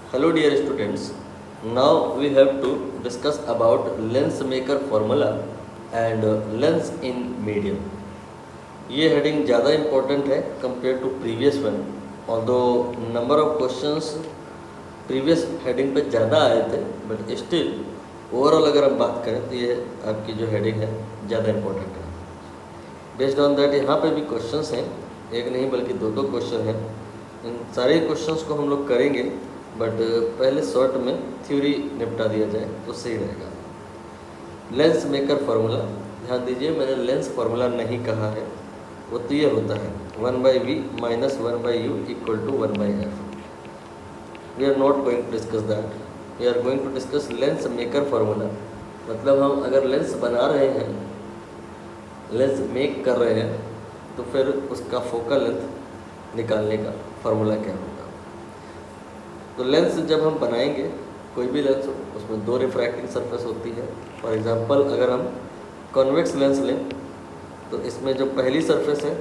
Hello dear students, now we have to discuss about lens maker formula and lens in medium. ये heading ज़्यादा important है compare to previous one, although number of questions previous heading पे ज़्यादा आए थे, but still overall अगर हम बात करें तो ये आपकी जो हेडिंग है ज़्यादा इम्पोर्टेंट है। बेस्ड ऑन दैट यहाँ पे भी क्वेश्चंस हैं, एक नहीं बल्कि दो क्वेश्चन हैं। इन सारे क्वेश्चंस को हम लोग करेंगे, बट पहले शॉर्ट में थ्योरी निपटा दिया जाए तो सही रहेगा। लेंस मेकर फार्मूला, ध्यान दीजिए मैंने लेंस फार्मूला नहीं कहा है, वो तो ये होता है 1/v माइनस 1/u equal to 1/f। We are not going to discuss that, we are going to discuss lens maker formula. मतलब हम अगर लेंस बना रहे हैं, लेंस मेक कर रहे हैं, तो फिर उसका फोकल लेंथ निकालने का फार्मूला क्या होगा। तो लेंस जब हम बनाएंगे, कोई भी लेंस हो, उसमें दो रिफ्रैक्टिंग सरफेस होती है। फॉर एग्जांपल अगर हम कॉन्वेक्स लेंस लें तो इसमें जो पहली सरफेस है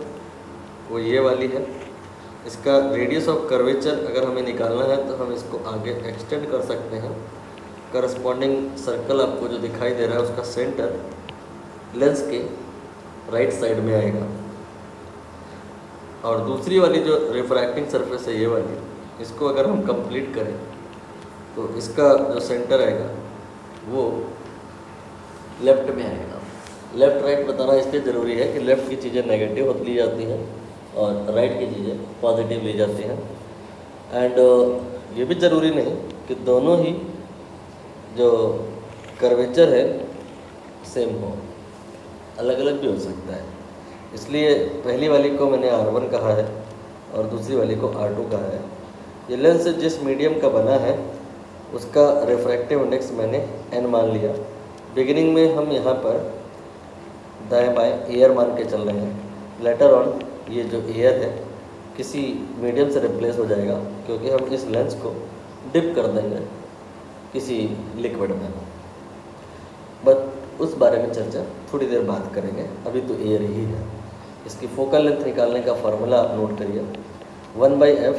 वो ये वाली है। इसका रेडियस ऑफ कर्वेचर अगर हमें निकालना है तो हम इसको आगे एक्सटेंड कर सकते हैं। करस्पॉन्डिंग सर्कल आपको जो दिखाई दे रहा है उसका सेंटर लेंस के राइट साइड में आएगा, और दूसरी वाली जो रिफ्रैक्टिंग सरफेस है ये वाली, इसको अगर हम कंप्लीट करें तो इसका जो सेंटर आएगा वो लेफ़्ट में आएगा। लेफ़्ट राइट बताना इसलिए ज़रूरी है कि लेफ़्ट की चीज़ें नेगेटिव होती ली जाती हैं और राइट की चीज़ें पॉजिटिव ली जाती हैं। एंड ये भी ज़रूरी नहीं कि दोनों ही जो कर्वेचर है सेम हो, अलग अलग भी हो सकता है। इसलिए पहली वाली को मैंने R1 कहा है और दूसरी वाली को R2 कहा है। ये लेंस जिस मीडियम का बना है उसका रिफ्रैक्टिव इंडेक्स मैंने n मान लिया। बिगिनिंग में हम यहाँ पर दाएं बाएं एयर मान के चल रहे हैं। लेटर ऑन ये जो एयर है किसी मीडियम से रिप्लेस हो जाएगा, क्योंकि हम इस लेंस को डिप कर देंगे किसी लिक्विड में। बट उस बारे में चर्चा थोड़ी देर बात करेंगे, अभी तो एयर ही है। इसकी फोकल लेंथ निकालने का फार्मूला आप नोट करिए, 1/f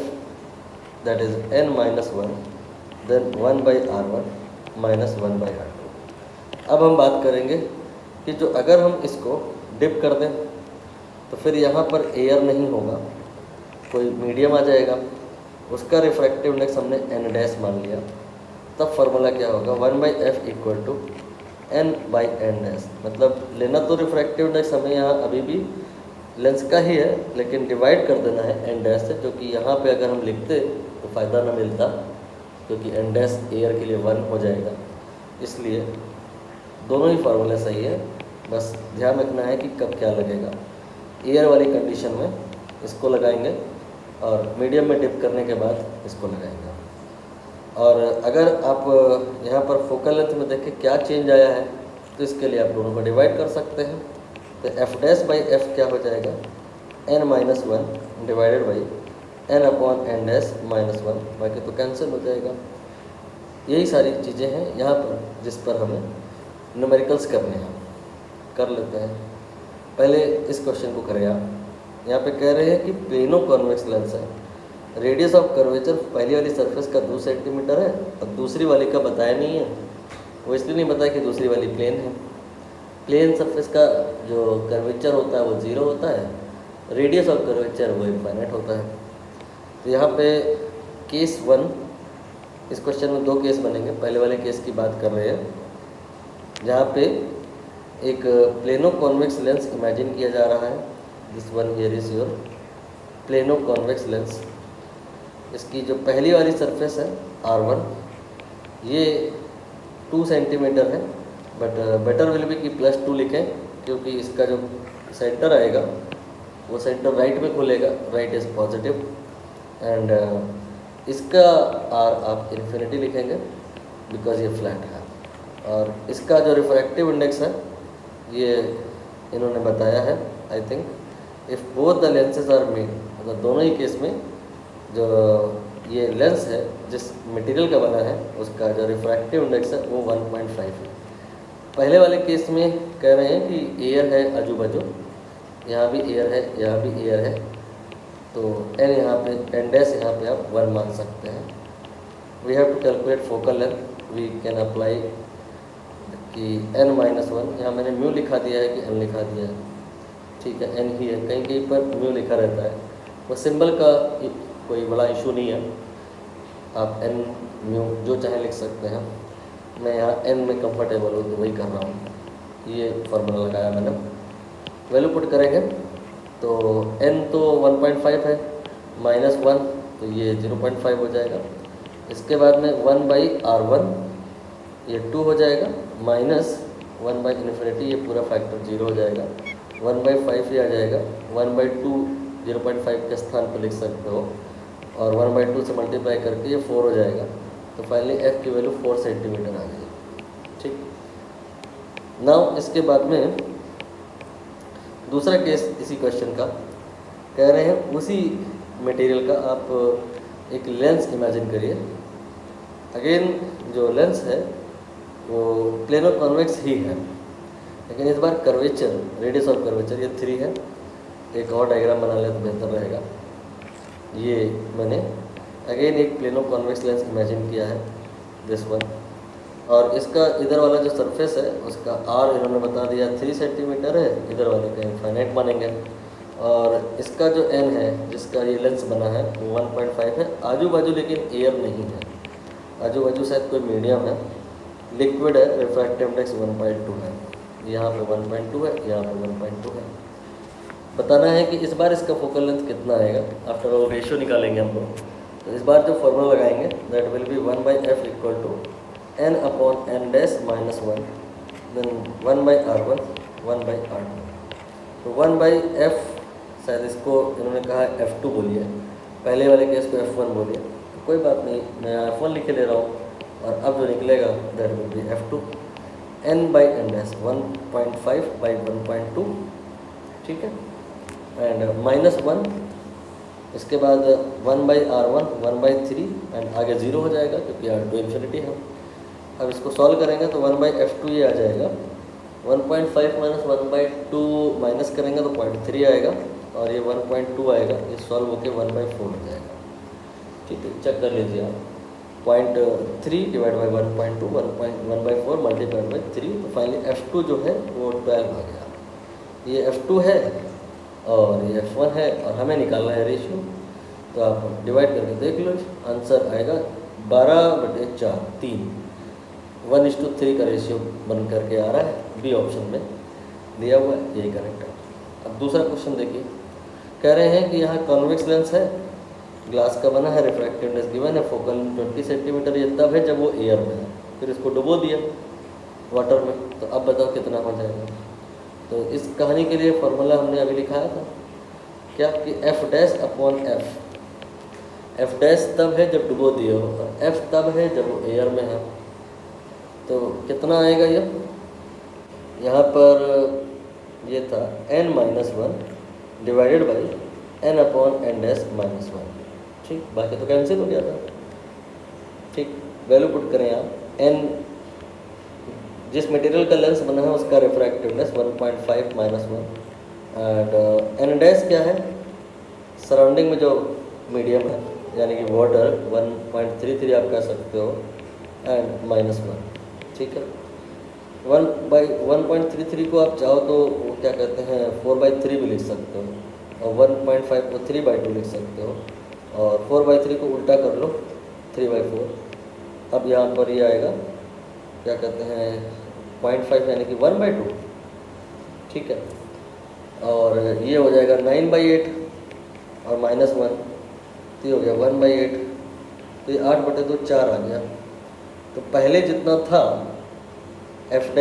that is n minus 1 then 1/r1 minus 1/r2। अब हम बात करेंगे कि जो अगर हम इसको डिप कर दें तो फिर यहाँ पर एयर नहीं होगा, कोई मीडियम आ जाएगा, उसका रिफ्रैक्टिव इंडेक्स हमने n डैश मान लिया। तब फार्मूला क्या होगा, 1/f equal to n/n dash. मतलब लेना तो रिफ्रैक्टिव इंडेक्स हमें यहाँ अभी भी लेंस का ही है, लेकिन डिवाइड कर देना है n डैश से, क्योंकि यहाँ पे अगर हम लिखते तो फ़ायदा ना मिलता, क्योंकि n डैश एयर के लिए 1 हो जाएगा। इसलिए दोनों ही फार्मूले सही है, बस ध्यान रखना है कि कब क्या लगेगा। एयर वाली कंडीशन में इसको लगाएंगे और मीडियम में डिप करने के बाद इसको लगाएंगे। और अगर आप यहाँ पर फोकल लेंथ में देखें क्या चेंज आया है, तो इसके लिए आप दोनों को डिवाइड कर सकते हैं। तो f'/f क्या हो जाएगा, n-1 डिवाइडेड बाई n/n-1, बाकी तो कैंसिल हो जाएगा। यही सारी चीज़ें हैं यहाँ पर जिस पर हमें न्यूमेरिकल्स करने हैं, कर लेते हैं। पहले इस क्वेश्चन को करें आप। यहाँ पे कह रहे हैं कि प्लेनो कॉन्वेक्स लेंस है, रेडियस ऑफ कर्वेचर पहली वाली सरफेस का 2 सेंटीमीटर है और दूसरी वाली का बताया नहीं है। वो इसलिए नहीं बताया कि दूसरी वाली प्लेन है। प्लेन सरफेस का जो कर्वेचर होता है वो 0 होता है, रेडियस ऑफ कर्वेचर वो इनफाइनाइट होता है। तो यहाँ पे केस 1, इस क्वेश्चन में 2 केस बनेंगे। पहले वाले केस की बात कर रहे हैं जहाँ पे एक प्लेनो कॉन्वेक्स लेंस इमेजिन किया जा रहा है। This one here is your plano convex lens. इसकी जो पहली वाली सरफेस है R1, ये 2 सेंटीमीटर है, बट बेटर विल बी कि +2 लिखें, क्योंकि इसका जो सेंटर आएगा वो सेंटर राइट में खुलेगा, राइट इज़ पॉजिटिव। एंड इसका R आप इन्फिनिटी लिखेंगे बिकॉज ये फ्लैट है। और इसका जो रिफ्रैक्टिव इंडेक्स है ये इन्होंने बताया है, I think if both the lenses are made, मतलब दोनों ही केस में जो ये लेंस है जिस मटेरियल का बना है उसका जो रिफ्रैक्टिव इंडेक्स है वो 1.5 है। पहले वाले केस में कह रहे हैं कि एयर है आजू बाजू, यहाँ भी एयर है, यहाँ भी एयर है, तो n यहाँ पे n डैश यहाँ पे आप 1 मान सकते हैं। We have to calculate focal length, we can apply कि n-1, यहाँ मैंने म्यू लिखा दिया है कि n लिखा दिया है, ठीक है, n ही है, कहीं कहीं पर म्यू लिखा रहता है, वो सिंबल का कोई बड़ा इशू नहीं है, आप n म्यू जो चाहे लिख सकते हैं। मैं यहाँ n में कंफर्टेबल हूँ तो वही कर रहा हूँ, ये फार्मूला लगाया मैंने। वैल्यू पुट करेंगे तो n तो 1.5 है, -1 तो ये 0.5 हो जाएगा। इसके बाद में 1/r1 ये 2 हो जाएगा, -1/∞ ये पूरा फैक्टर 0 हो जाएगा, 1/5 ये आ जाएगा, 1/2 0.5 के स्थान पर लिख सकते हो, और 1/2 से मल्टीप्लाई करके ये 4 हो जाएगा। तो फाइनली f की वैल्यू 4 सेंटीमीटर आ जाएगी, ठीक। नाउ इसके बाद में दूसरा केस इसी क्वेश्चन का कह रहे हैं, उसी मटेरियल का आप एक लेंस इमेजिन करिए। अगेन जो लेंस है वो प्लेनो कॉन्वेक्स ही है, लेकिन इस बार कर्वेचर, रेडियस ऑफ कर्वेचर ये 3 है। एक और डायग्राम बना ले तो बेहतर रहेगा। ये मैंने अगेन एक प्लेनो कॉन्वेक्स लेंस इमेजिन किया है, दिस वन, और इसका इधर वाला जो सरफेस है उसका r इन्होंने बता दिया 3 सेंटीमीटर है, इधर वाले का इनफाइनाइट मानेंगे, और इसका जो n है जिसका ये लेंस बना है वो 1.5 है। आजू बाजू लेकिन एयर नहीं है, आजू बाजू शायद कोई मीडियम है, लिक्विड है, रिफ्रैक्टिव इंडेक्स 1.2 है, यहाँ पे 1.2 है, यहाँ पे 1.2 है। बताना है कि इस बार इसका फोकल लेंथ कितना आएगा। आफ्टर ऑल रेशियो निकालेंगे हम लोग, तो इस बार जो फॉर्मूला लगाएंगे that will be 1/f equal to n/n dash -1 then 1/r1 1/r2। तो 1/f शायद इसको इन्होंने कहा f2 बोलिए, पहले वाले केस को f1 बोलिए, तो कोई बात नहीं, मैं f1 लिखे ले रहा हूँ, और अब जो निकलेगा that will B f2 n/n dash 1.5/1.2, ठीक है, एंड -1, इसके बाद 1/r1 1/3 एंड आगे 0 हो जाएगा क्योंकि r2 इन्फिनिटी है। अब इसको सॉल्व करेंगे तो 1/f2 ये आ जाएगा, 1.5 - 1/2 माइनस करेंगे तो 0.3 आएगा, और ये 1.2 आएगा, ये सॉल्व होकर 1/4 हो जाएगा, ठीक है। चेक कर लीजिए आप, 0.3 डिवाइड बाई 1.2 1/4 मल्टीप्लाइड बाई 3, तो फाइनली f2 जो है वो 12 आ गया। ये f2 है और ये f1 है, और हमें निकालना है रेशियो, तो आप डिवाइड करके देख लो, आंसर आएगा 12/4, 3 1:3 का रेशियो बन करके आ रहा है, बी ऑप्शन में दिया हुआ है, यही करेक्ट है। अब दूसरा क्वेश्चन देखिए, कह रहे हैं कि यहाँ कॉन्वेक्स लेंस है, ग्लास का बना है, रिफ्रैक्टिव इंडेक्स गिवन है, फोकल 20 सेंटीमीटर, ये तब है जब वो एयर में है, फिर इसको डुबो दिया वाटर में, तो अब बताओ कितना हो जाएगा। तो इस कहानी के लिए फॉर्मूला हमने अभी लिखाया था क्या कि f'/f, f' तब है जब डुबो दिए हो, और f तब है जब वो एयर में है। तो कितना आएगा ये, यहाँ पर ये था n-1 divided by n/n dash -1, ठीक, बाकी तो कैंसिल हो गया था, ठीक। वैल्यू पुट करें आप, n जिस मटेरियल का लेंस बना है उसका रिफ्रैक्टिवनेस 1.5 - 1, एंड n डैश क्या है, सराउंडिंग में जो मीडियम है यानी कि वाटर 1.33 आप कह सकते हो, एंड -1, ठीक है। 1/1.33 को आप चाहो तो वो क्या कहते हैं 4/3 भी लिख सकते हो, और 1.5 को 3/2 लिख सकते हो, और 4/3 को उल्टा कर लो 3/4। अब यहाँ पर ये आएगा क्या कहते हैं 0.5 यानी कि 1/2, ठीक है, और ये हो जाएगा 9/8 और -1, तो ये हो गया 1/8, तो ये 8/2 4 आ गया। तो पहले जितना था f'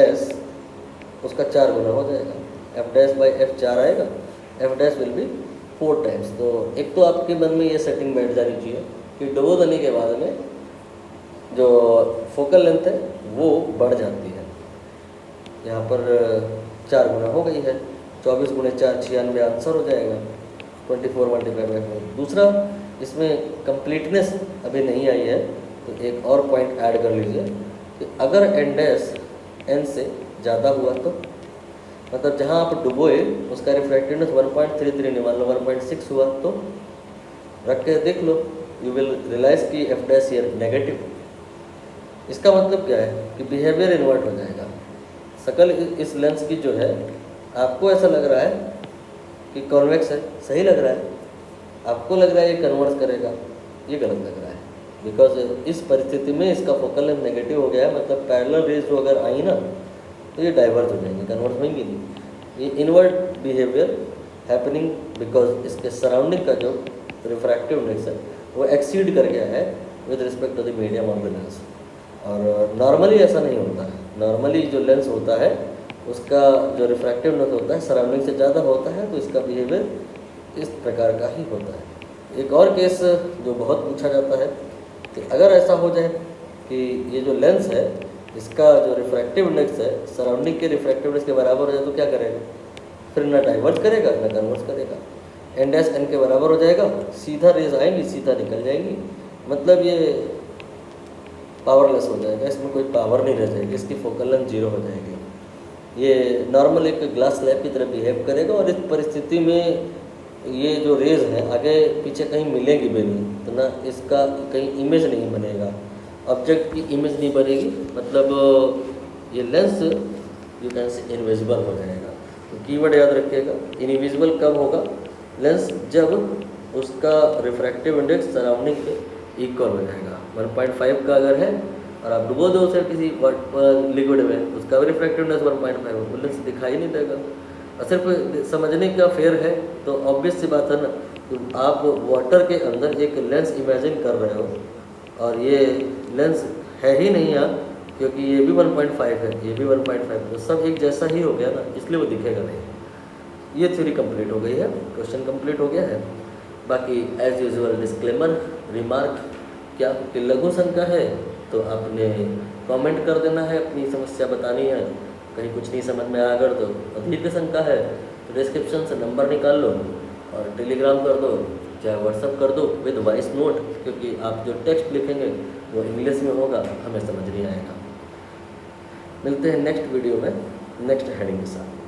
उसका 4 गुना हो जाएगा, f'/f 4 आएगा, f' विल बी 4 टाइम्स। तो एक तो आपके मन में ये सेटिंग बैठ जानी चाहिए कि डुबो देने के बाद में जो फोकल लेंथ है वो बढ़ जाती है, यहाँ पर 4 गुना हो गई है, 24 × 4 96 आंसर हो जाएगा, 24 × 4। दूसरा इसमें कंप्लीटनेस अभी नहीं आई है, तो एक और पॉइंट ऐड कर लीजिए कि अगर n से ज़्यादा हुआ तो मतलब जहाँ आप डुबोए उसका रिफ्रैक्टिवनेस 1.33 नहीं मान लो 1.6 हुआ, तो रख के देख लो यू विल रियलाइज कि एफ डैश हियर नेगेटिव। इसका मतलब क्या है कि बिहेवियर इन्वर्ट हो जाएगा। शक्ल इस लेंस की जो है, आपको ऐसा लग रहा है कि कॉन्वेक्स है, सही लग रहा है, आपको लग रहा है ये कन्वर्स करेगा, ये गलत लग रहा है। बिकॉज इस परिस्थिति में इसका फोकल लेंथ नेगेटिव हो गया है, मतलब पैरेलल रेज जो अगर आई ना तो ये डाइवर्ज हो जाएंगे, कन्वर्स होंगी नहीं। ये इनवर्ट बिहेवियर हैपनिंग बिकॉज इसके सराउंडिंग का जो रिफ्रैक्टिव इंडेक्स है वो एक्सीड कर गया है with respect to the medium of the lens. और नॉर्मली ऐसा नहीं होता है। नॉर्मली जो लेंस होता है उसका जो रिफ्रैक्टिव इंडेक्स होता है सराउंडिंग से ज़्यादा होता है, तो इसका बिहेवियर इस प्रकार का ही होता है। एक और केस जो बहुत पूछा जाता है कि अगर ऐसा हो जाए कि ये जो लेंस है इसका जो रिफ्रैक्टिव इंडेक्स है सराउंडिंग के रिफ्रैक्टिव इंडेक्स के बराबर हो जाए तो क्या करेगा? फिर ना डाइवर्ज करेगा ना कन्वर्स करेगा, एन डैश एन के बराबर हो जाएगा, सीधा रेज आएंगी, सीधा निकल जाएंगी, मतलब ये पावरलेस हो जाएगा, इसमें कोई पावर नहीं रह जाएगी, इसकी फोकल लेंथ 0 हो जाएगी। ये नॉर्मल एक ग्लास स्लैब की तरह बिहेव करेगा और इस परिस्थिति में ये जो रेज हैं आगे पीछे कहीं मिलेंगी भी नहीं, तो ना इसका कहीं इमेज नहीं बनेगा, ऑब्जेक्ट की इमेज नहीं बनेगी, मतलब ये lens you can say invisible हो जाएगा। तो कीवर्ड याद रखिएगा, इनविजिबल कब होगा? लेंस जब उसका रिफ्रैक्टिव इंडेक्स सराउंडिंग के इक्वल हो जाएगा। 1.5 का अगर है और आप डुबो दो उसे किसी लिक्विड में, उसका भी रिफ्रैक्टिव इंडेक्स 1.5 हो, लेंस दिखाई नहीं देगा। और सिर्फ समझने का फेयर है तो ऑब्वियस सी बात है ना कि आप वाटर के अंदर एक लेंस इमेजिन कर रहे हो और ये लेंस है ही नहीं यहाँ, क्योंकि ये भी 1.5 है, ये भी 1.5 है, तो सब एक जैसा ही हो गया ना, इसलिए वो दिखेगा नहीं। ये थ्योरी कंप्लीट हो गई है, क्वेश्चन कंप्लीट हो गया है। बाकी एज यूजुअल डिस्क्लेमर रिमार्क, क्या आपकी लघु शंका है तो आपने कमेंट कर देना है, अपनी समस्या बतानी है। कहीं कुछ नहीं समझ में आया अगर तो अधिक शंका है तो डिस्क्रिप्शन से नंबर निकाल लो और टेलीग्राम कर दो, चाहे व्हाट्सअप कर दो विद वॉइस नोट, क्योंकि आप जो टेक्स्ट लिखेंगे वो इंग्लिश में होगा, हमें समझ नहीं आएगा। मिलते हैं नेक्स्ट वीडियो में नेक्स्ट हेडिंग के साथ।